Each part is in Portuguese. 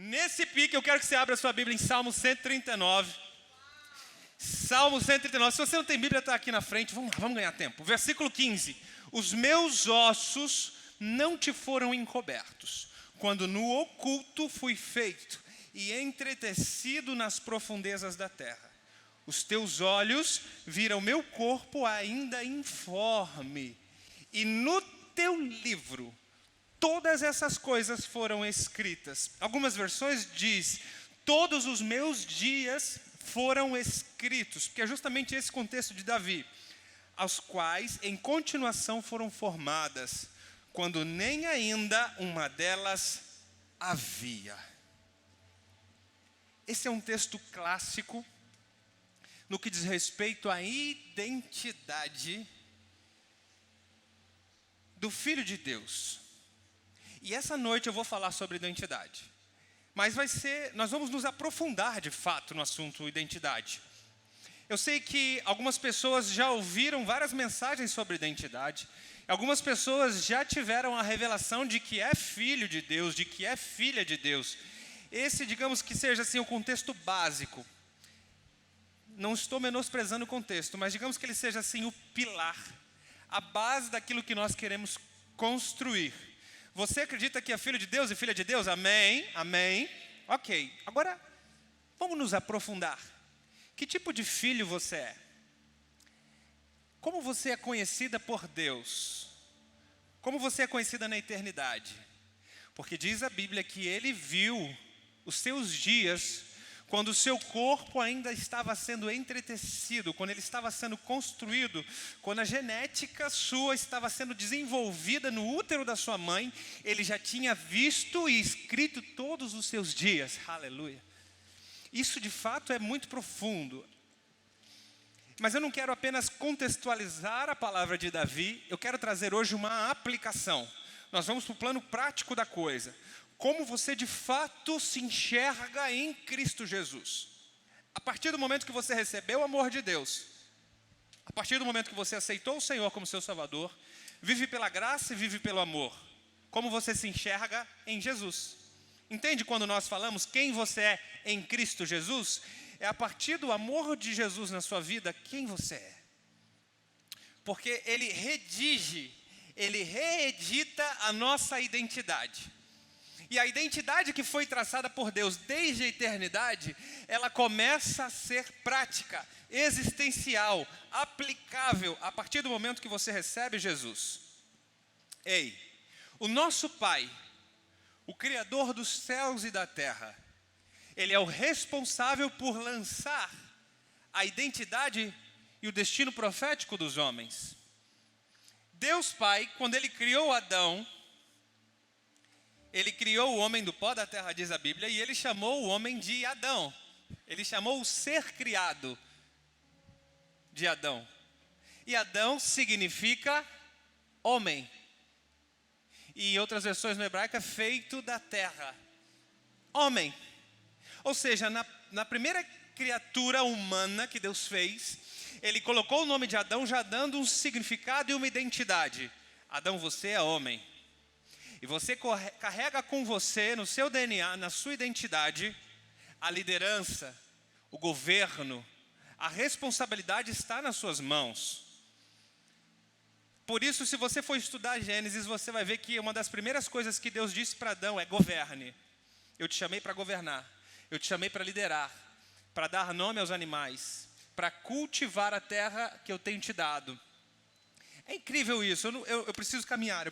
Nesse pique, eu quero que você abra a sua Bíblia em Salmo 139. Salmo 139. Se você não tem Bíblia, está aqui na frente. Vamos ganhar tempo. Versículo 15. Os meus ossos não te foram encobertos, quando no oculto fui feito e entretecido nas profundezas da terra. Os teus olhos viram meu corpo ainda informe, e no teu livro todas essas coisas foram escritas. Algumas versões diz, todos os meus dias foram escritos, porque é justamente esse contexto de Davi, aos quais em continuação foram formadas, quando nem ainda uma delas havia. Esse é um texto clássico no que diz respeito à identidade do Filho de Deus. E essa noite eu vou falar sobre identidade. Mas nós vamos nos aprofundar de fato no assunto identidade. Eu sei que algumas pessoas já ouviram várias mensagens sobre identidade. Algumas pessoas já tiveram a revelação de que é filho de Deus, de que é filha de Deus. Esse, digamos que seja assim o contexto básico. Não estou menosprezando o contexto, mas digamos que ele seja assim o pilar, a base daquilo que nós queremos construir. Você acredita que é filho de Deus e filha de Deus? Amém, amém. Ok, agora vamos nos aprofundar. Que tipo de filho você é? Como você é conhecida por Deus? Como você é conhecida na eternidade? Porque diz a Bíblia que Ele viu os seus dias quando o seu corpo ainda estava sendo entretecido, quando ele estava sendo construído, quando a genética sua estava sendo desenvolvida no útero da sua mãe, ele já tinha visto e escrito todos os seus dias. Aleluia. Isso de fato é muito profundo. Mas eu não quero apenas contextualizar a palavra de Davi, eu quero trazer hoje uma aplicação. Nós vamos para o plano prático da coisa. Como você de fato se enxerga em Cristo Jesus. A partir do momento que você recebeu o amor de Deus, a partir do momento que você aceitou o Senhor como seu Salvador, vive pela graça e vive pelo amor. Como você se enxerga em Jesus. Entende quando nós falamos quem você é em Cristo Jesus? É a partir do amor de Jesus na sua vida, quem você é. Porque Ele redige, Ele reedita a nossa identidade. E a identidade que foi traçada por Deus desde a eternidade, ela começa a ser prática, existencial, aplicável, a partir do momento que você recebe Jesus. Ei, o nosso Pai, o Criador dos céus e da terra, Ele é o responsável por lançar a identidade e o destino profético dos homens. Deus Pai, quando Ele criou Adão, Ele criou o homem do pó da terra, diz a Bíblia, e Ele chamou o homem de Adão. Ele chamou o ser criado de Adão. E Adão significa homem. E em outras versões no hebraico é feito da terra. Homem. Ou seja, na primeira criatura humana que Deus fez, Ele colocou o nome de Adão já dando um significado e uma identidade. Adão, você é homem. E você carrega com você, no seu DNA, na sua identidade, a liderança, o governo, a responsabilidade está nas suas mãos. Por isso, se você for estudar Gênesis, você vai ver que uma das primeiras coisas que Deus disse para Adão é: governe. Eu te chamei para governar, eu te chamei para liderar, para dar nome aos animais, para cultivar a terra que eu tenho te dado. É incrível isso, eu preciso caminhar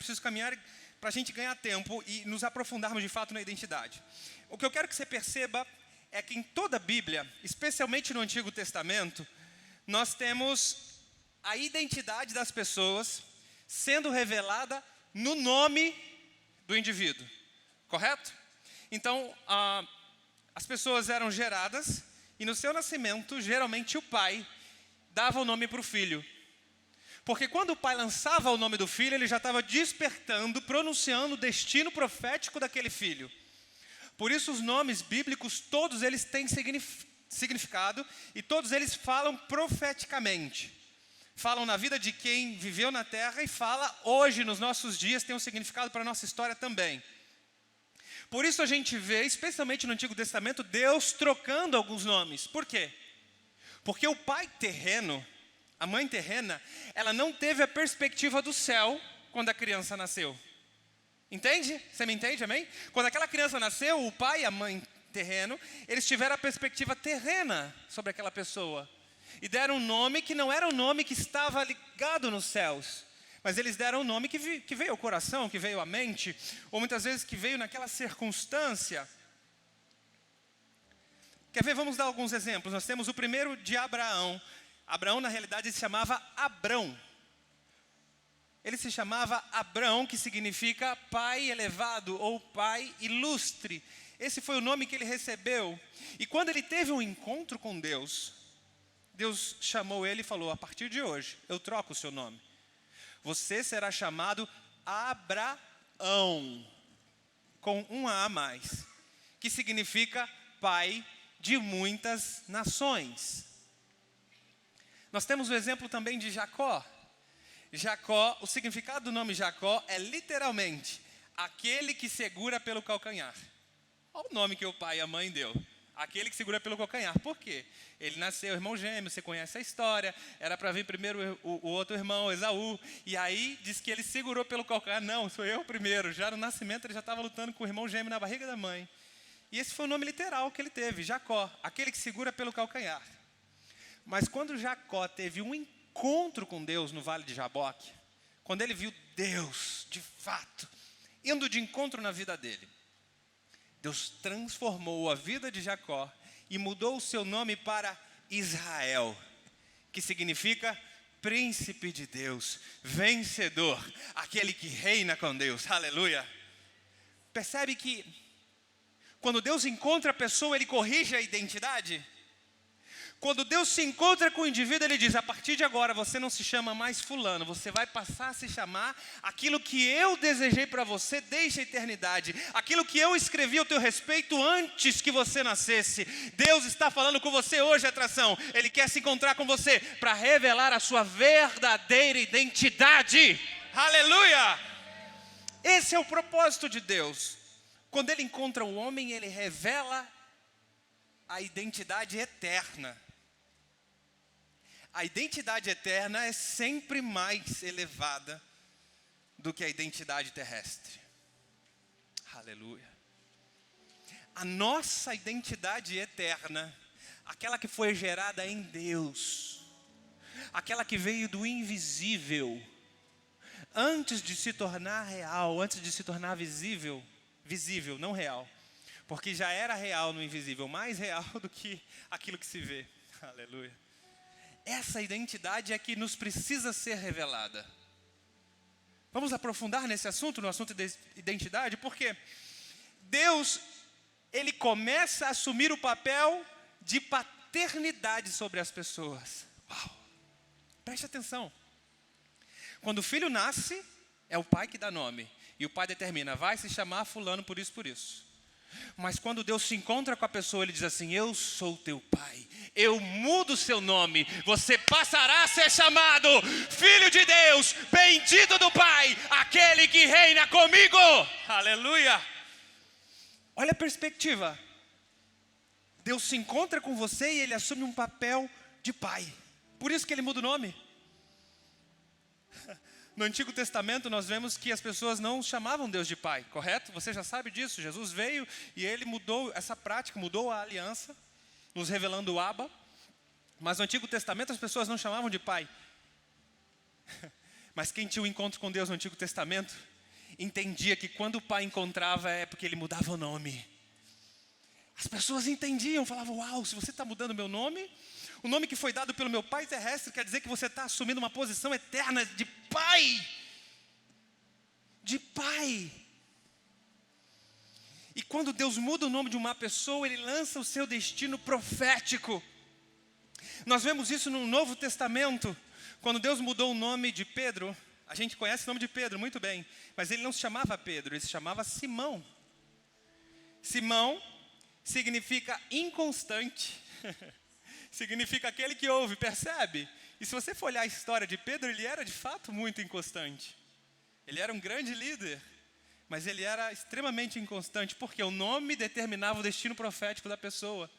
para a gente ganhar tempo e nos aprofundarmos de fato na identidade. O que eu quero que você perceba é que em toda a Bíblia, especialmente no Antigo Testamento, nós temos a identidade das pessoas sendo revelada no nome do indivíduo, correto? Então, as pessoas eram geradas e no seu nascimento, geralmente o pai dava o nome para o filho. Porque quando o pai lançava o nome do filho, ele já estava despertando, pronunciando o destino profético daquele filho. Por isso os nomes bíblicos, todos eles têm significado e todos eles falam profeticamente. Falam na vida de quem viveu na terra e fala hoje, nos nossos dias, tem um significado para a nossa história também. Por isso a gente vê, especialmente no Antigo Testamento, Deus trocando alguns nomes. Por quê? Porque o pai terreno, a mãe terrena, ela não teve a perspectiva do céu quando a criança nasceu. Entende? Você me entende, amém? Quando aquela criança nasceu, o pai e a mãe terreno, eles tiveram a perspectiva terrena sobre aquela pessoa. E deram um nome que não era um nome que estava ligado nos céus. Mas eles deram um nome que veio ao coração, que veio à mente, ou muitas vezes que veio naquela circunstância. Quer ver? Vamos dar alguns exemplos. Nós temos o primeiro de Abraão. Abraão, na realidade, se chamava Abrão. Ele se chamava Abrão, que significa pai elevado ou pai ilustre. Esse foi o nome que ele recebeu. E quando ele teve um encontro com Deus, Deus chamou ele e falou: a partir de hoje, eu troco o seu nome. Você será chamado Abraão, com um A mais, que significa pai de muitas nações. Nós temos o exemplo também de Jacó. Jacó, o significado do nome Jacó é literalmente aquele que segura pelo calcanhar. Olha o nome que o pai e a mãe deu. Aquele que segura pelo calcanhar. Por quê? Ele nasceu irmão gêmeo, você conhece a história. Era para vir primeiro o outro irmão, Esaú. E aí diz que ele segurou pelo calcanhar. Não, sou eu primeiro. Já no nascimento ele já estava lutando com o irmão gêmeo na barriga da mãe. E esse foi o nome literal que ele teve, Jacó. Aquele que segura pelo calcanhar. Mas quando Jacó teve um encontro com Deus no Vale de Jaboque, quando ele viu Deus, de fato, indo de encontro na vida dele, Deus transformou a vida de Jacó e mudou o seu nome para Israel, que significa príncipe de Deus, vencedor, aquele que reina com Deus, aleluia. Percebe que quando Deus encontra a pessoa, ele corrige a identidade? Quando Deus se encontra com o indivíduo, ele diz: a partir de agora você não se chama mais fulano, você vai passar a se chamar aquilo que eu desejei para você desde a eternidade, aquilo que eu escrevi ao teu respeito antes que você nascesse. Deus está falando com você hoje, atração. Ele quer se encontrar com você para revelar a sua verdadeira identidade. Aleluia! Esse é o propósito de Deus. Quando ele encontra o homem, ele revela a identidade eterna. A identidade eterna é sempre mais elevada do que a identidade terrestre. Aleluia. A nossa identidade eterna, aquela que foi gerada em Deus, aquela que veio do invisível, antes de se tornar real, antes de se tornar visível, não real, porque já era real no invisível, mais real do que aquilo que se vê. Aleluia. Essa identidade é que nos precisa ser revelada. Vamos aprofundar nesse assunto, no assunto de identidade, porque Deus, ele começa a assumir o papel de paternidade sobre as pessoas. Uau! Preste atenção. Quando o filho nasce, é o pai que dá nome. E o pai determina: vai se chamar fulano por isso, por isso. Mas quando Deus se encontra com a pessoa, ele diz assim: eu sou teu pai, eu mudo o seu nome, você passará a ser chamado Filho de Deus, bendito do Pai, aquele que reina comigo. Aleluia! Olha a perspectiva. Deus se encontra com você e ele assume um papel de pai. Por isso que ele muda o nome. No Antigo Testamento nós vemos que as pessoas não chamavam Deus de pai, correto? Você já sabe disso. Jesus veio e ele mudou essa prática, mudou a aliança, nos revelando o Abba. Mas no Antigo Testamento as pessoas não chamavam de pai. Mas quem tinha um encontro com Deus no Antigo Testamento entendia que quando o pai encontrava é porque ele mudava o nome. As pessoas entendiam, falavam: uau, se você está mudando o meu nome, o nome que foi dado pelo meu pai terrestre, quer dizer que você está assumindo uma posição eterna de pai. De pai. E quando Deus muda o nome de uma pessoa, ele lança o seu destino profético. Nós vemos isso no Novo Testamento. Quando Deus mudou o nome de Pedro, a gente conhece o nome de Pedro muito bem, mas ele não se chamava Pedro, ele se chamava Simão. Simão significa inconstante. Significa aquele que ouve, percebe? E se você for olhar a história de Pedro, ele era de fato muito inconstante. Ele era um grande líder, mas ele era extremamente inconstante, porque o nome determinava o destino profético da pessoa.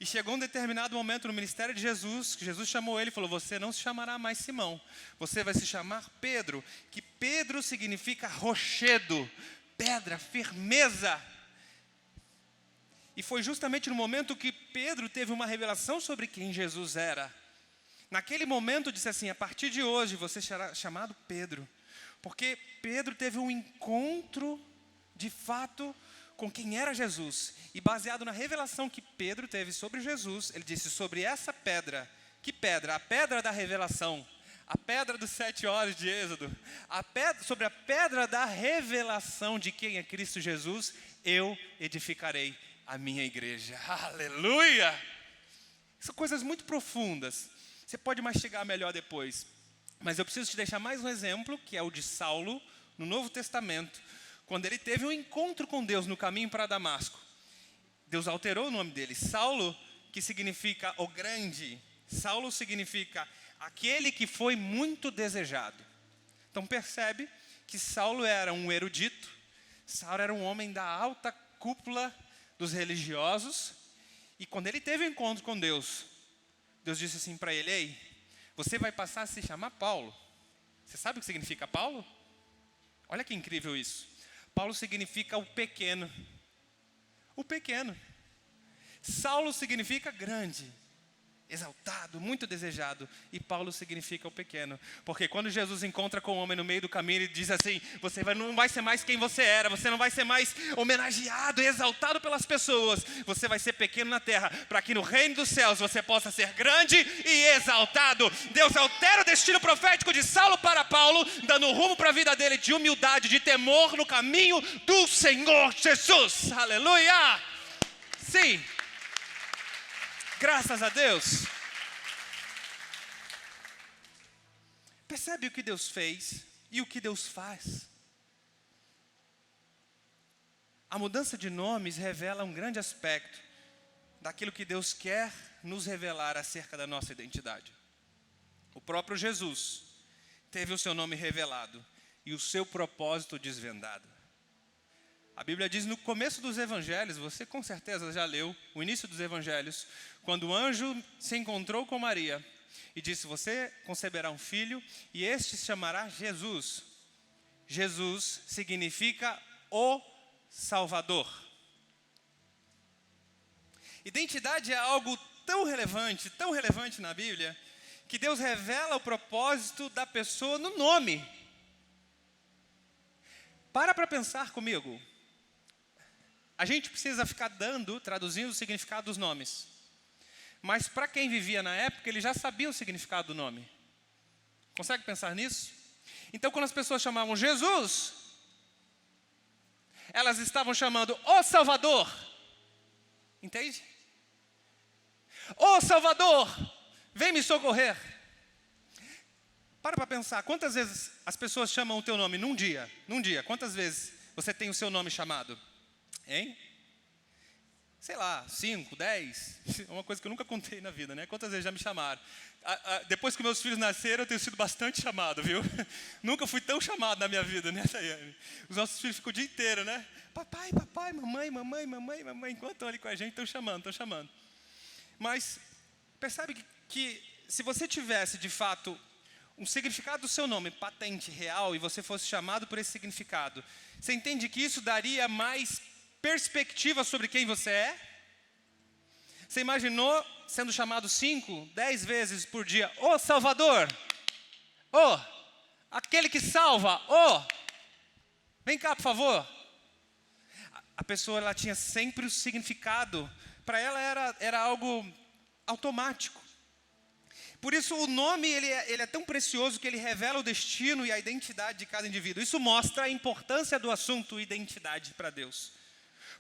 E chegou um determinado momento no ministério de Jesus, que Jesus chamou ele e falou: você não se chamará mais Simão, você vai se chamar Pedro, que Pedro significa rochedo, pedra, firmeza. E foi justamente no momento que Pedro teve uma revelação sobre quem Jesus era. Naquele momento disse assim: a partir de hoje você será chamado Pedro, porque Pedro teve um encontro de fato com quem era Jesus, e baseado na revelação que Pedro teve sobre Jesus, ele disse: sobre essa pedra, que pedra? A pedra da revelação, a pedra dos 7 horas de Êxodo, sobre a pedra da revelação de quem é Cristo Jesus, eu edificarei a minha igreja. Aleluia! São coisas muito profundas, você pode mastigar melhor depois, mas eu preciso te deixar mais um exemplo, que é o de Saulo, no Novo Testamento, quando ele teve um encontro com Deus no caminho para Damasco. Deus alterou o nome dele. Saulo, que significa o grande. Saulo significa aquele que foi muito desejado. Então percebe que Saulo era um erudito. Saulo era um homem da alta cúpula dos religiosos. E quando ele teve um encontro com Deus, Deus disse assim para ele: ei, você vai passar a se chamar Paulo. Você sabe o que significa Paulo? Olha que incrível isso. Paulo significa o pequeno. O pequeno. Saulo significa grande, exaltado, muito desejado. E Paulo significa o pequeno. Porque quando Jesus encontra com o homem no meio do caminho, ele diz assim: você não vai ser mais quem você era. Você não vai ser mais homenageado e exaltado pelas pessoas. Você vai ser pequeno na terra, para que no reino dos céus você possa ser grande e exaltado. Deus altera o destino profético de Saulo para Paulo, dando rumo para a vida dele de humildade, de temor no caminho do Senhor Jesus. Aleluia! Sim. Graças a Deus. Percebe o que Deus fez e o que Deus faz? A mudança de nomes revela um grande aspecto daquilo que Deus quer nos revelar acerca da nossa identidade. O próprio Jesus teve o seu nome revelado e o seu propósito desvendado. A Bíblia diz no começo dos evangelhos, você com certeza já leu o início dos evangelhos, quando o anjo se encontrou com Maria e disse: você conceberá um filho e este se chamará Jesus. Jesus significa o Salvador. Identidade é algo tão relevante na Bíblia, que Deus revela o propósito da pessoa no nome. Para pensar comigo. A gente precisa ficar traduzindo o significado dos nomes. Mas para quem vivia na época, ele já sabia o significado do nome. Consegue pensar nisso? Então, quando as pessoas chamavam Jesus, elas estavam chamando o Salvador. Entende? O Salvador, vem me socorrer. Para pensar, quantas vezes as pessoas chamam o teu nome num dia? Quantas vezes você tem o seu nome chamado? Hein? Sei lá, 5, 10, é uma coisa que eu nunca contei na vida, né? Quantas vezes já me chamaram? Depois que meus filhos nasceram, eu tenho sido bastante chamado, viu? Nunca fui tão chamado na minha vida, né, Tayane? Os nossos filhos ficam o dia inteiro, né? Papai, papai, mamãe, mamãe, mamãe, mamãe. Enquanto estão ali com a gente, estão chamando. Mas percebe que se você tivesse, de fato, um significado do seu nome patente, real, e você fosse chamado por esse significado, você entende que isso daria mais perspectiva sobre quem você é? Você imaginou sendo chamado 5, 10 vezes por dia: ô Salvador, ô aquele que salva, ô vem cá por favor. A pessoa, ela tinha sempre o significado, para ela era algo automático. Por isso o nome ele é tão precioso que ele revela o destino e a identidade de cada indivíduo. Isso mostra a importância do assunto identidade para Deus.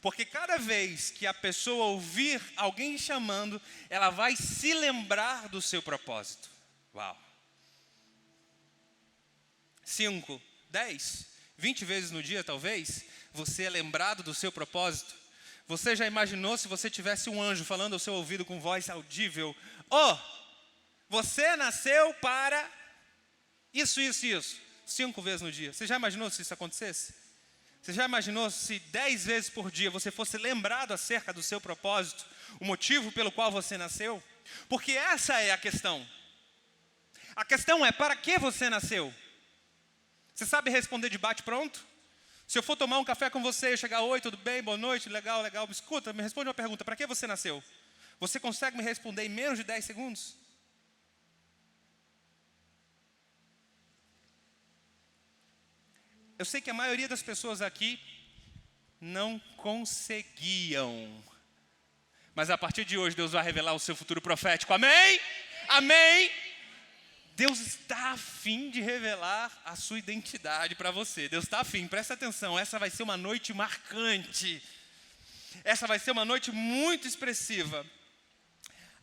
Porque cada vez que a pessoa ouvir alguém chamando, ela vai se lembrar do seu propósito. Uau! 5, 10, 20 vezes no dia talvez, você é lembrado do seu propósito. Você já imaginou se você tivesse um anjo falando ao seu ouvido com voz audível: você nasceu para isso, 5 vezes no dia. Você já imaginou se isso acontecesse? Você já imaginou se 10 vezes por dia você fosse lembrado acerca do seu propósito, o motivo pelo qual você nasceu? Porque essa é a questão. A questão é, para que você nasceu? Você sabe responder de bate-pronto? Se eu for tomar um café com você, eu chegar, oi, tudo bem, boa noite, legal, legal, me escuta, me responde uma pergunta, para que você nasceu? Você consegue me responder em menos de 10 segundos? Eu sei que a maioria das pessoas aqui não conseguiam. Mas a partir de hoje, Deus vai revelar o seu futuro profético. Amém? Amém? Deus está a fim de revelar a sua identidade para você. Deus está a fim, presta atenção. Essa vai ser uma noite marcante. Essa vai ser uma noite muito expressiva.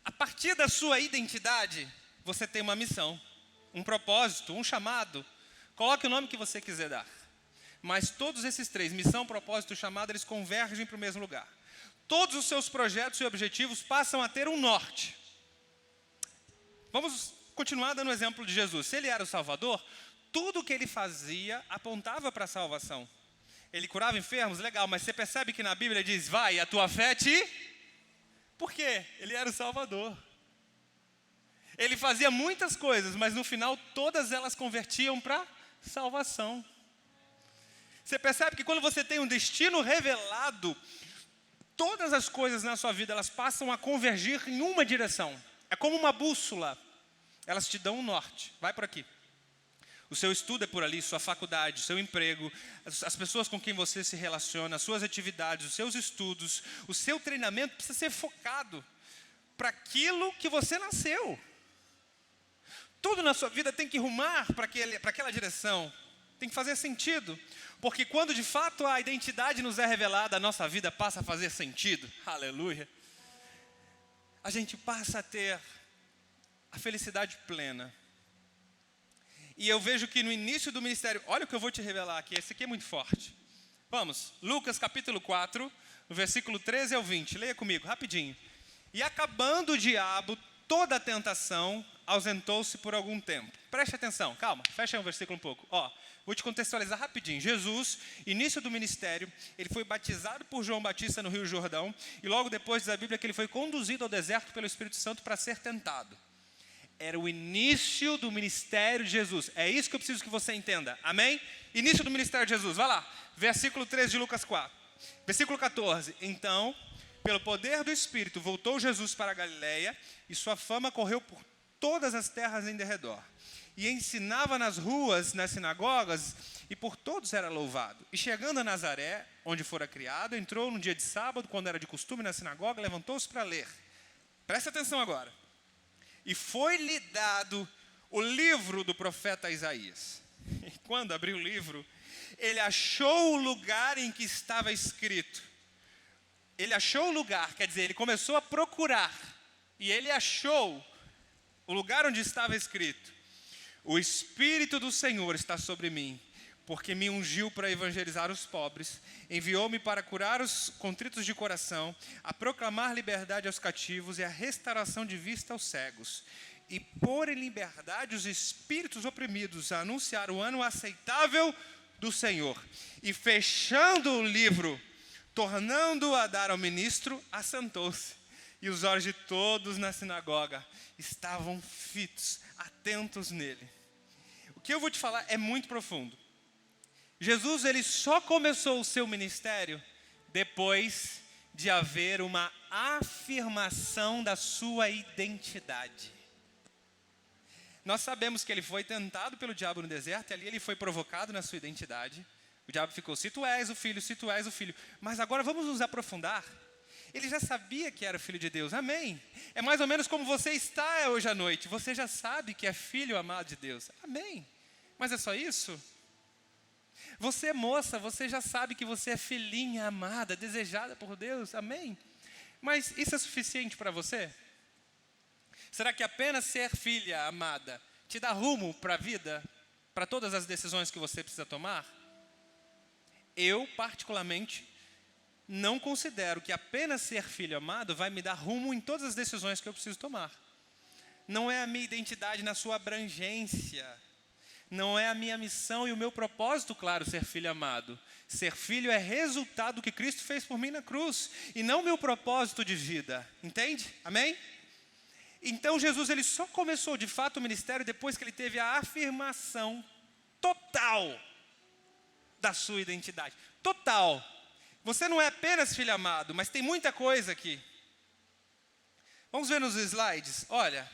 A partir da sua identidade, você tem uma missão, um propósito, um chamado. Coloque o nome que você quiser dar. Mas todos esses três, missão, propósito e chamado, eles convergem para o mesmo lugar. Todos os seus projetos e objetivos passam a ter um norte. Vamos continuar dando o exemplo de Jesus. Se ele era o Salvador, tudo o que ele fazia apontava para a salvação. Ele curava enfermos, legal, mas você percebe que na Bíblia diz, vai, a tua fé te... Por quê? Ele era o Salvador. Ele fazia muitas coisas, mas no final todas elas convertiam para salvação. Você percebe que quando você tem um destino revelado, todas as coisas na sua vida, elas passam a convergir em uma direção. É como uma bússola. Elas te dão um norte. Vai por aqui. O seu estudo é por ali, sua faculdade, seu emprego, as pessoas com quem você se relaciona, as suas atividades, os seus estudos, o seu treinamento precisa ser focado para aquilo que você nasceu. Tudo na sua vida tem que rumar para aquela direção. Tem que fazer sentido. Porque quando de fato a identidade nos é revelada, a nossa vida passa a fazer sentido. Aleluia. A gente passa a ter a felicidade plena. E eu vejo que no início do ministério, olha o que eu vou te revelar aqui, esse aqui é muito forte. Vamos, Lucas capítulo 4, no versículo 13 ao 20, leia comigo, rapidinho. E acabando o diabo toda a tentação, ausentou-se por algum tempo. Preste atenção, calma, fecha aí um versículo um pouco. Vou te contextualizar rapidinho. Jesus, início do ministério, ele foi batizado por João Batista no Rio Jordão, e logo depois diz a Bíblia que ele foi conduzido ao deserto pelo Espírito Santo para ser tentado. Era o início do ministério de Jesus. É isso que eu preciso que você entenda. Amém? Início do ministério de Jesus. Vai lá. Versículo 13 de Lucas 4. Versículo 14. Então, pelo poder do Espírito, voltou Jesus para a Galileia e sua fama correu por todas as terras em derredor. E ensinava nas ruas, nas sinagogas, e por todos era louvado. E chegando a Nazaré, onde fora criado, entrou no dia de sábado, quando era de costume na sinagoga, levantou-se para ler. Presta atenção agora. E foi-lhe dado o livro do profeta Isaías. E quando abriu o livro, ele achou o lugar em que estava escrito. Ele achou o lugar, quer dizer, ele começou a procurar. E ele achou o lugar onde estava escrito. O Espírito do Senhor está sobre mim, porque me ungiu para evangelizar os pobres, enviou-me para curar os contritos de coração, a proclamar liberdade aos cativos e a restauração de vista aos cegos, e pôr em liberdade os espíritos oprimidos, a anunciar o ano aceitável do Senhor. E fechando o livro, tornando-o a dar ao ministro, assentou-se. E os olhos de todos na sinagoga estavam fitos, atentos nele. O que eu vou te falar é muito profundo. Jesus, ele só começou o seu ministério depois de haver uma afirmação da sua identidade. Nós sabemos que ele foi tentado pelo diabo no deserto, e ali ele foi provocado na sua identidade. O diabo ficou, se tu és o filho, se tu és o filho. Mas agora vamos nos aprofundar. Ele já sabia que era o filho de Deus, amém. É mais ou menos como você está hoje à noite. Você já sabe que é filho amado de Deus, amém. Mas é só isso? Você, moça, você já sabe que você é filhinha amada, desejada por Deus, amém. Mas isso é suficiente para você? Será que apenas ser filha amada te dá rumo para a vida, para todas as decisões que você precisa tomar? Eu, particularmente, não considero que apenas ser filho amado vai me dar rumo em todas as decisões que eu preciso tomar. Não é a minha identidade na sua abrangência. Não é a minha missão e o meu propósito, claro, ser filho amado. Ser filho é resultado do que Cristo fez por mim na cruz, e não meu propósito de vida. Entende? Amém? Então Jesus ele só começou de fato o ministério depois que ele teve a afirmação total da sua identidade. Total. Você não é apenas filho amado, mas tem muita coisa aqui. Vamos ver nos slides. Olha,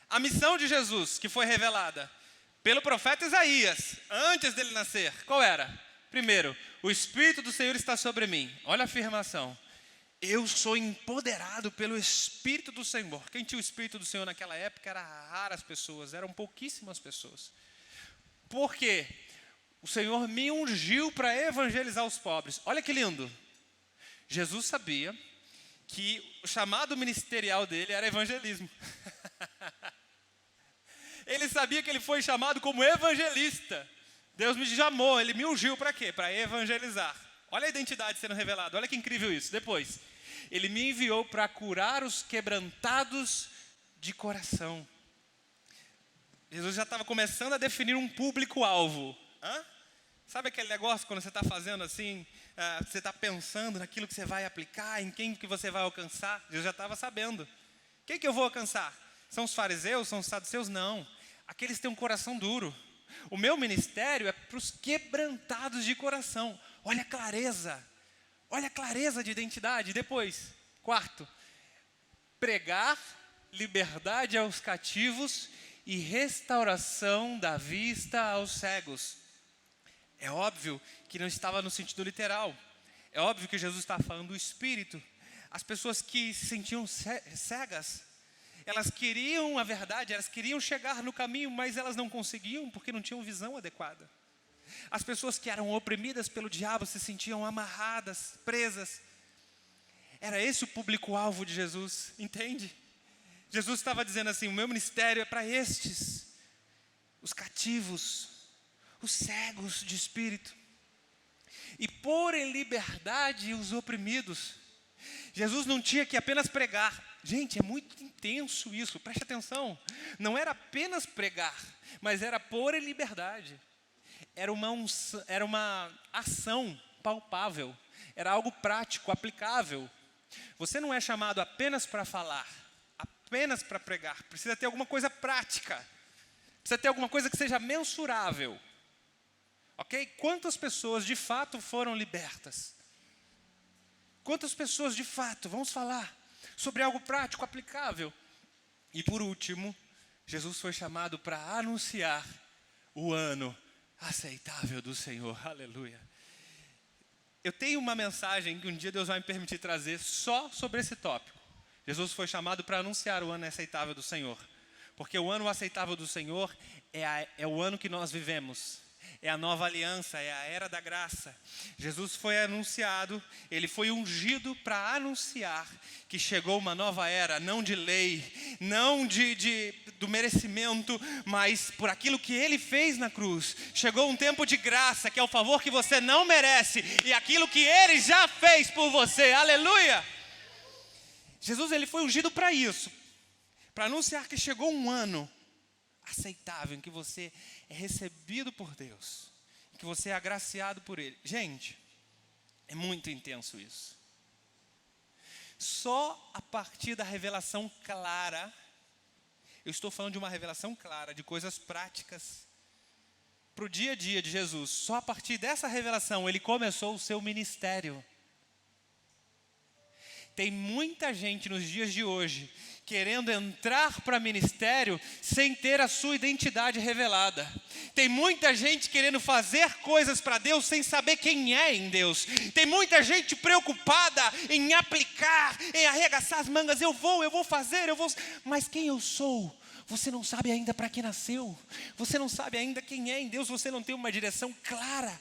a missão de Jesus que foi revelada pelo profeta Isaías, antes dele nascer, qual era? Primeiro, o Espírito do Senhor está sobre mim. Olha a afirmação. Eu sou empoderado pelo Espírito do Senhor. Quem tinha o Espírito do Senhor naquela época eram raras pessoas, eram pouquíssimas pessoas. Por quê? O Senhor me ungiu para evangelizar os pobres. Olha que lindo. Jesus sabia que o chamado ministerial dele era evangelismo. Ele sabia que ele foi chamado como evangelista. Deus me chamou, ele me ungiu para quê? Para evangelizar. Olha a identidade sendo revelada, olha que incrível isso. Depois, ele me enviou para curar os quebrantados de coração. Jesus já estava começando a definir um público-alvo. Sabe aquele negócio quando você está fazendo assim, você está pensando naquilo que você vai aplicar, em quem que você vai alcançar? Jesus já estava sabendo. Quem que eu vou alcançar? São os fariseus, são os saduceus? Não. Aqueles que têm um coração duro. O meu ministério é para os quebrantados de coração. Olha a clareza de identidade. Depois, quarto, pregar liberdade aos cativos e restauração da vista aos cegos. É óbvio que não estava no sentido literal. É óbvio que Jesus estava falando do Espírito. As pessoas que se sentiam cegas, elas queriam a verdade, elas queriam chegar no caminho, mas elas não conseguiam porque não tinham visão adequada. As pessoas que eram oprimidas pelo diabo se sentiam amarradas, presas. Era esse o público-alvo de Jesus, entende? Jesus estava dizendo assim, o meu ministério é para estes, os cativos, os cegos de espírito. E pôr em liberdade os oprimidos. Jesus não tinha que apenas pregar. Gente, é muito intenso isso, preste atenção. Não era apenas pregar, mas era pôr em liberdade. Era uma ação palpável. Era algo prático, aplicável. Você não é chamado apenas para falar, apenas para pregar. Precisa ter alguma coisa prática. Precisa ter alguma coisa que seja mensurável. Ok? Quantas pessoas de fato foram libertas? Quantas pessoas de fato, vamos falar sobre algo prático, aplicável. E por último, Jesus foi chamado para anunciar o ano aceitável do Senhor. Aleluia. Eu tenho uma mensagem que um dia Deus vai me permitir trazer só sobre esse tópico. Jesus foi chamado para anunciar o ano aceitável do Senhor. Porque o ano aceitável do Senhor é o ano que nós vivemos. É a nova aliança, é a era da graça. Jesus foi anunciado, ele foi ungido para anunciar que chegou uma nova era, não de lei, não do merecimento, mas por aquilo que ele fez na cruz. Chegou um tempo de graça, que é o favor que você não merece, e aquilo que ele já fez por você. Aleluia! Jesus ele foi ungido para isso, para anunciar que chegou um ano aceitável, em que você é recebido por Deus, em que você é agraciado por Ele. Gente, é muito intenso isso. Só a partir da revelação clara, eu estou falando de uma revelação clara, de coisas práticas, para o dia a dia de Jesus, só a partir dessa revelação, Ele começou o seu ministério. Tem muita gente nos dias de hoje querendo entrar para ministério sem ter a sua identidade revelada. Tem muita gente querendo fazer coisas para Deus sem saber quem é em Deus. Tem muita gente preocupada em aplicar, em arregaçar as mangas. Eu vou fazer. Mas quem eu sou? Você não sabe ainda para que nasceu. Você não sabe ainda quem é em Deus. Você não tem uma direção clara,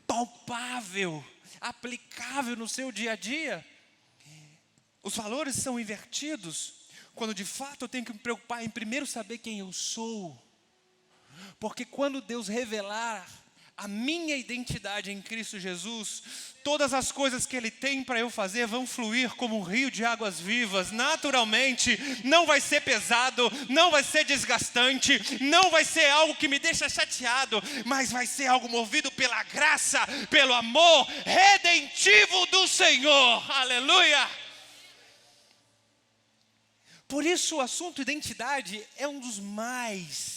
palpável, aplicável no seu dia a dia. Os valores são invertidos quando de fato eu tenho que me preocupar em primeiro saber quem eu sou. Porque quando Deus revelar a minha identidade em Cristo Jesus, todas as coisas que Ele tem para eu fazer vão fluir como um rio de águas vivas, naturalmente. Não vai ser pesado, não vai ser desgastante, não vai ser algo que me deixa chateado, mas vai ser algo movido pela graça, pelo amor redentivo do Senhor. Aleluia! Por isso o assunto identidade é um dos mais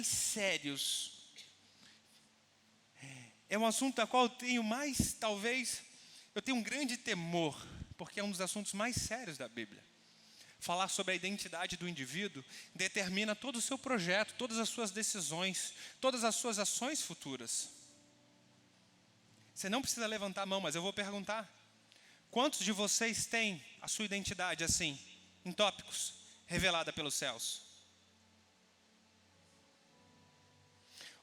sérios. É um assunto a qual eu tenho eu tenho um grande temor, porque é um dos assuntos mais sérios da Bíblia. Falar sobre a identidade do indivíduo determina todo o seu projeto, todas as suas decisões, todas as suas ações futuras. Você não precisa levantar a mão, mas eu vou perguntar. Quantos de vocês têm a sua identidade assim, em tópicos, revelada pelos céus?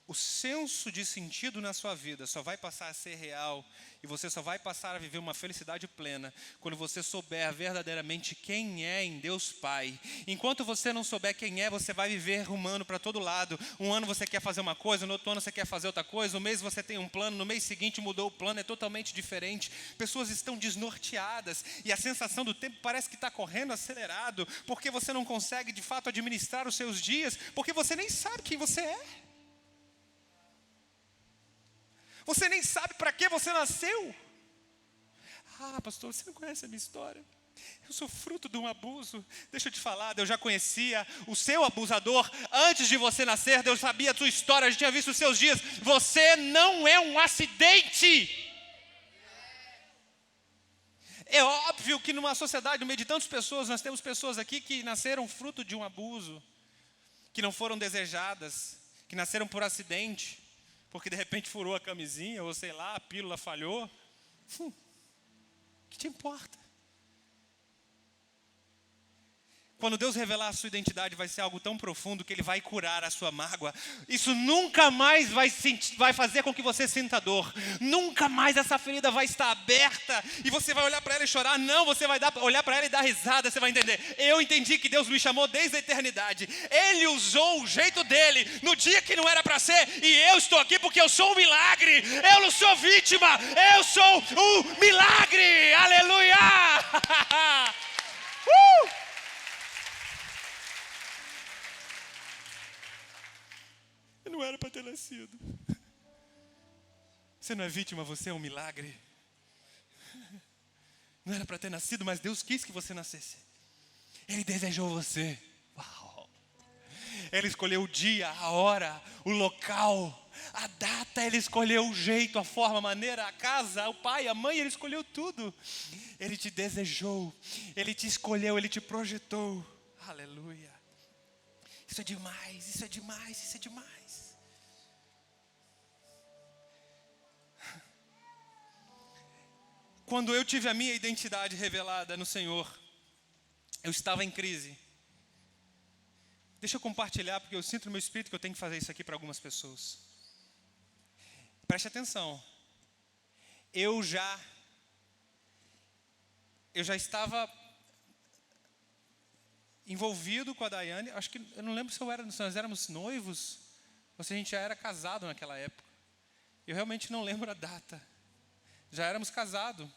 O senso de sentido na sua vida só vai passar a ser real e você só vai passar a viver uma felicidade plena quando você souber verdadeiramente quem é em Deus Pai. Enquanto você não souber quem é, você vai viver rumando para todo lado. Um ano você quer fazer uma coisa, no outro ano você quer fazer outra coisa, um mês você tem um plano, no mês seguinte mudou o plano, é totalmente diferente. Pessoas estão desnorteadas e a sensação do tempo parece que está correndo acelerado, porque você não consegue de fato administrar os seus dias, porque você nem sabe quem você é. Você nem sabe para que você nasceu. Ah, pastor, você não conhece a minha história. Eu sou fruto de um abuso. Deixa eu te falar, Deus já conhecia o seu abusador antes de você nascer. Deus sabia a sua história, já tinha visto os seus dias. Você não é um acidente. É óbvio que numa sociedade, no meio de tantas pessoas, nós temos pessoas aqui que nasceram fruto de um abuso, que não foram desejadas, que nasceram por acidente, porque de repente furou a camisinha, ou sei lá, a pílula falhou. O que te importa? Quando Deus revelar a sua identidade, vai ser algo tão profundo que Ele vai curar a sua mágoa. Isso nunca mais vai fazer com que você sinta dor. Nunca mais essa ferida vai estar aberta e você vai olhar para ela e chorar. Não, você vai olhar para ela e dar risada. Você vai entender. Eu entendi que Deus me chamou desde a eternidade. Ele usou o jeito dele no dia que não era para ser. E eu estou aqui porque eu sou um milagre. Eu não sou vítima. Eu sou um milagre. Aleluia! Eu não era para ter nascido. Você não é vítima, você é um milagre. Não era para ter nascido, mas Deus quis que você nascesse. Ele desejou você. Uau! Ele escolheu o dia, a hora, o local, a data. Ele escolheu o jeito, a forma, a maneira, a casa, o pai, a mãe. Ele escolheu tudo. Ele te desejou. Ele te escolheu, Ele te projetou. Aleluia! Isso é demais, isso é demais, isso é demais. Quando eu tive a minha identidade revelada no Senhor, eu estava em crise. Deixa eu compartilhar, porque eu sinto no meu espírito que eu tenho que fazer isso aqui para algumas pessoas. Preste atenção. Eu já estava envolvido com a Daiane. Acho que, eu não lembro se nós éramos noivos, ou se a gente já era casado naquela época. Eu realmente não lembro a data. Já éramos casados.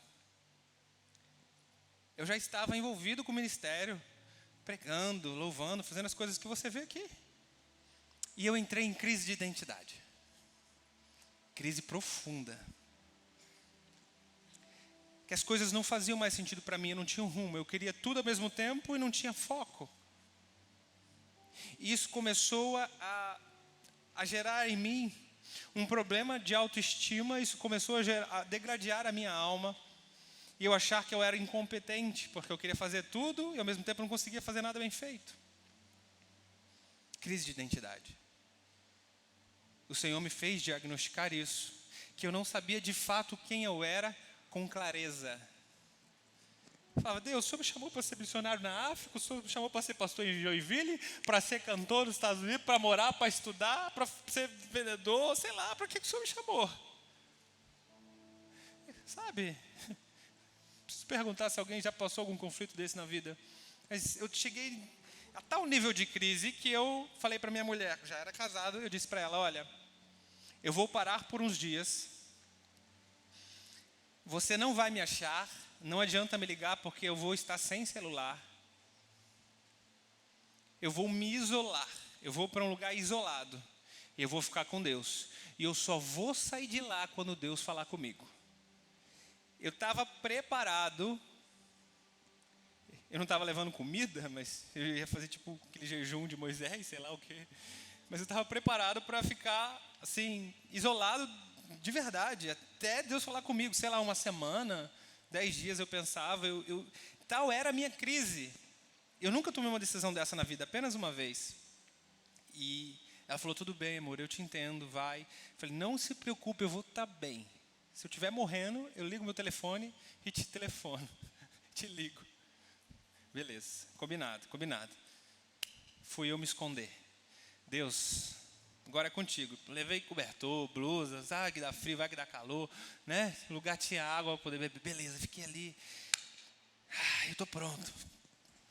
Eu já estava envolvido com o ministério, pregando, louvando, fazendo as coisas que você vê aqui. E eu entrei em crise de identidade. Crise profunda. Que as coisas não faziam mais sentido para mim, eu não tinha um rumo. Eu queria tudo ao mesmo tempo e não tinha foco. E isso começou a gerar em mim um problema de autoestima. Isso começou a degradar a minha alma. E eu achar que eu era incompetente, porque eu queria fazer tudo e ao mesmo tempo não conseguia fazer nada bem feito. Crise de identidade. O Senhor me fez diagnosticar isso, que eu não sabia de fato quem eu era com clareza. Eu falava, Deus, o Senhor me chamou para ser missionário na África, o Senhor me chamou para ser pastor em Joinville, para ser cantor nos Estados Unidos, para morar, para estudar, para ser vendedor, sei lá, para que o Senhor me chamou? Sabe? Preciso perguntar se alguém já passou algum conflito desse na vida. Mas eu cheguei A tal nível de crise que eu falei para minha mulher, já era casado, eu disse para ela, olha, eu vou parar por uns dias, você não vai me achar, não adianta me ligar porque eu vou estar sem celular, eu vou me isolar, eu vou para um lugar isolado, e eu vou ficar com Deus, e eu só vou sair de lá quando Deus falar comigo. Eu estava preparado, eu não estava levando comida, mas eu ia fazer tipo aquele jejum de Moisés, sei lá o quê. Mas eu estava preparado para ficar assim, isolado de verdade, até Deus falar comigo, sei lá, uma semana, 10 dias eu pensava, tal era a minha crise. Eu nunca tomei uma decisão dessa na vida, apenas uma vez. E ela falou, tudo bem, amor, eu te entendo, vai. Eu falei, não se preocupe, eu vou estar bem. Se eu estiver morrendo, eu ligo meu telefone e te telefono, te ligo. Beleza, combinado. Fui eu me esconder. Deus, agora é contigo. Levei cobertor, blusas, vai que dá frio, vai que dá calor, né? O lugar tinha água para poder beber. Beleza, fiquei ali. Eu estou pronto.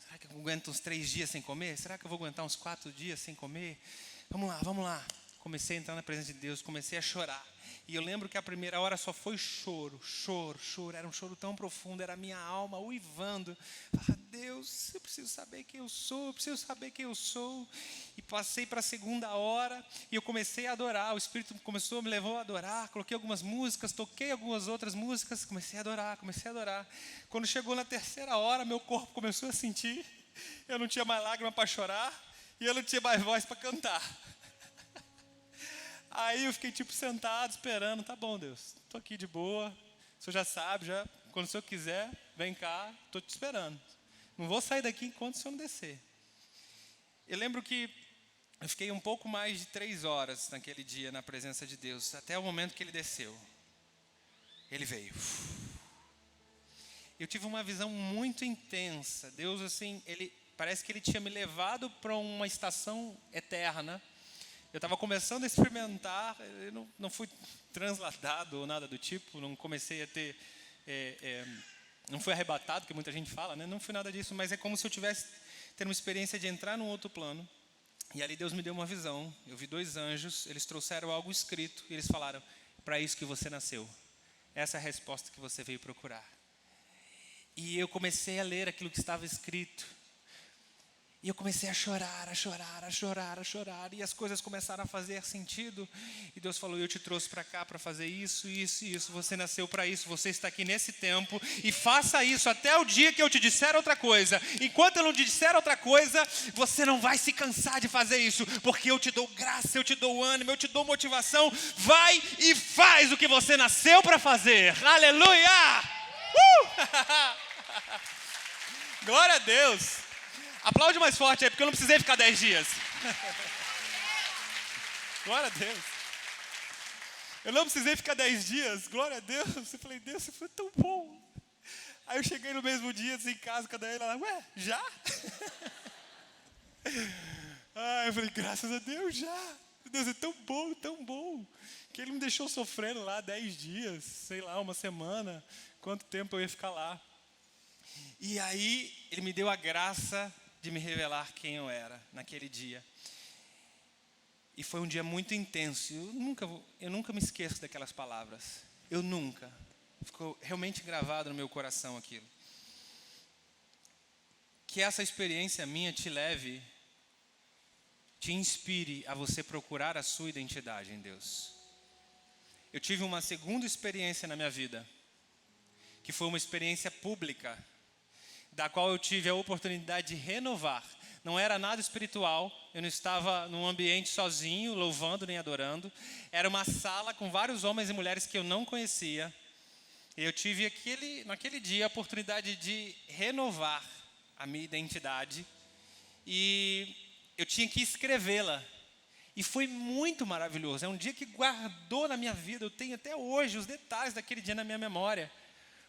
Será que eu aguento uns 3 dias sem comer? Será que eu vou aguentar uns 4 dias sem comer? Vamos lá. Comecei a entrar na presença de Deus, comecei a chorar. E eu lembro que a primeira hora só foi choro. Era um choro tão profundo, era a minha alma uivando. Deus, eu preciso saber quem eu sou, E passei para a segunda hora e eu comecei a adorar. O Espírito me levou a adorar. Coloquei algumas músicas, toquei algumas outras músicas, comecei a adorar. Quando chegou na terceira hora, meu corpo começou a sentir. Eu não tinha mais lágrima para chorar e eu não tinha mais voz para cantar. Aí eu fiquei sentado, esperando. Tá bom, Deus, estou aqui de boa. O Senhor já sabe, quando o Senhor quiser, vem cá, estou te esperando. Não vou sair daqui enquanto o Senhor não descer. Eu lembro que eu fiquei um pouco mais de 3 horas naquele dia na presença de Deus, até o momento que Ele desceu. Ele veio. Eu tive uma visão muito intensa. Deus, assim, parece que Ele tinha me levado para uma estação eterna. Eu estava começando a experimentar, eu não fui transladado ou nada do tipo, não comecei a ter, não fui arrebatado, que muita gente fala, né? Não foi nada disso, mas é como se eu tivesse tendo uma experiência de entrar num outro plano. E ali Deus me deu uma visão, eu vi 2 anjos, eles trouxeram algo escrito, e eles falaram, para isso que você nasceu, essa é a resposta que você veio procurar. E eu comecei a ler aquilo que estava escrito, e eu comecei a chorar, e as coisas começaram a fazer sentido, e Deus falou, eu te trouxe para cá para fazer isso, você nasceu para isso, você está aqui nesse tempo, e faça isso até o dia que eu te disser outra coisa. Enquanto eu não te disser outra coisa, você não vai se cansar de fazer isso, porque eu te dou graça, eu te dou ânimo, eu te dou motivação. Vai e faz o que você nasceu para fazer. Aleluia! Glória a Deus! Aplaude mais forte aí, porque eu não precisei ficar 10 dias. Glória a Deus. Eu não precisei ficar 10 dias. Glória a Deus. Eu falei, Deus, você foi tão bom. Aí eu cheguei no mesmo dia, assim, em casa, cada ela, ué, já? Eu falei, graças a Deus, já. Deus é tão bom, que Ele me deixou sofrendo lá 10 dias, sei lá, uma semana, quanto tempo eu ia ficar lá. E aí, Ele me deu a graça de me revelar quem eu era naquele dia. E foi um dia muito intenso. Eu nunca me esqueço daquelas palavras. Ficou realmente gravado no meu coração aquilo. Que essa experiência minha te inspire a você procurar a sua identidade em Deus. Eu tive uma segunda experiência na minha vida, que foi uma experiência pública, da qual eu tive a oportunidade de renovar. Não era nada espiritual, eu não estava num ambiente sozinho, louvando nem adorando. Era uma sala com vários homens e mulheres que eu não conhecia. E eu tive naquele dia a oportunidade de renovar a minha identidade. E eu tinha que escrevê-la. E foi muito maravilhoso. É um dia que guardou na minha vida. Eu tenho até hoje os detalhes daquele dia na minha memória.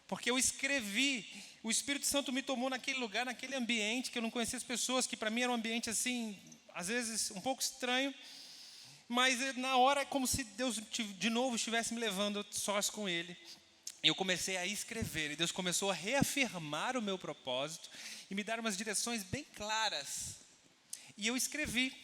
Porque eu escrevi, o Espírito Santo me tomou naquele lugar, naquele ambiente, que eu não conhecia as pessoas, que para mim era um ambiente assim, às vezes um pouco estranho, mas na hora é como se Deus de novo estivesse me levando sós com Ele. Eu comecei a escrever, e Deus começou a reafirmar o meu propósito, e me dar umas direções bem claras E eu escrevi.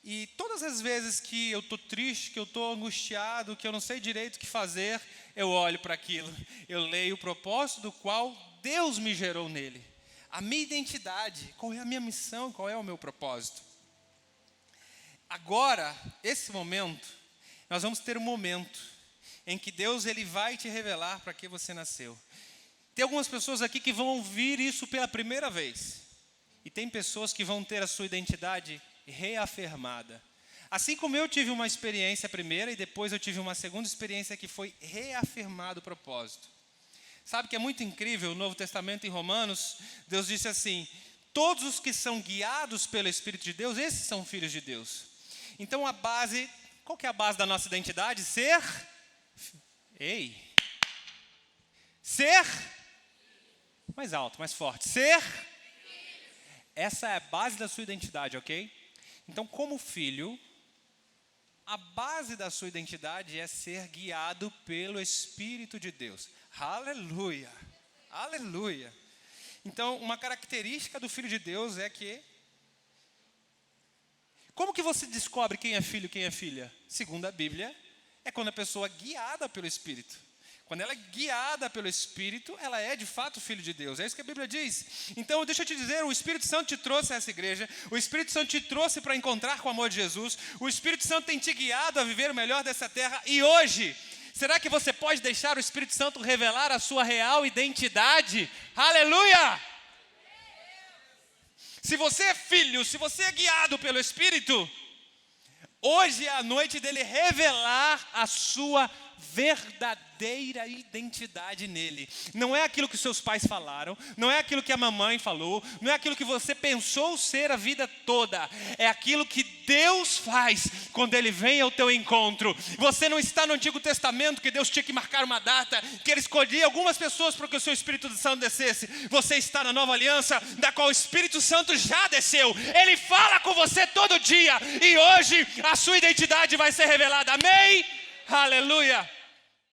E todas as vezes que eu estou triste, que eu estou angustiado, que eu não sei direito o que fazer, eu olho para aquilo. Eu leio o propósito do qual Deus me gerou nele. A minha identidade, qual é a minha missão, qual é o meu propósito. Agora, esse momento, nós vamos ter um momento em que Deus ele vai te revelar para que você nasceu. Tem algumas pessoas aqui que vão ouvir isso pela primeira vez. E tem pessoas que vão ter a sua identidade reafirmada. Assim como eu tive uma experiência primeira e depois eu tive uma segunda experiência que foi reafirmado o propósito. Sabe que é muito incrível, no Novo Testamento em Romanos, Deus disse assim, todos os que são guiados pelo Espírito de Deus, esses são filhos de Deus. Então a base, qual que é a base da nossa identidade? Ser, mais alto, mais forte, essa é a base da sua identidade, ok? Então como filho, a base da sua identidade é ser guiado pelo Espírito de Deus. Aleluia, aleluia. Então, uma característica do Filho de Deus é que... Como que você descobre quem é filho e quem é filha? Segundo a Bíblia, é quando a pessoa é guiada pelo Espírito. Quando ela é guiada pelo Espírito, ela é de fato filho de Deus. É isso que a Bíblia diz. Então, deixa eu te dizer, o Espírito Santo te trouxe a essa igreja. O Espírito Santo te trouxe para encontrar com o amor de Jesus. O Espírito Santo tem te guiado a viver o melhor dessa terra. E hoje, será que você pode deixar o Espírito Santo revelar a sua real identidade? Aleluia! Se você é filho, se você é guiado pelo Espírito, hoje é a noite dele revelar a sua verdadeira identidade nele. Não é aquilo que seus pais falaram, não é aquilo que a mamãe falou, não é aquilo que você pensou ser a vida toda. É aquilo que Deus faz quando ele vem ao teu encontro. Você não está no Antigo Testamento que Deus tinha que marcar uma data, que ele escolhia algumas pessoas para que o seu Espírito Santo descesse. Você está na nova aliança, da qual o Espírito Santo já desceu. Ele fala com você todo dia e hoje a sua identidade vai ser revelada. Amém? Aleluia!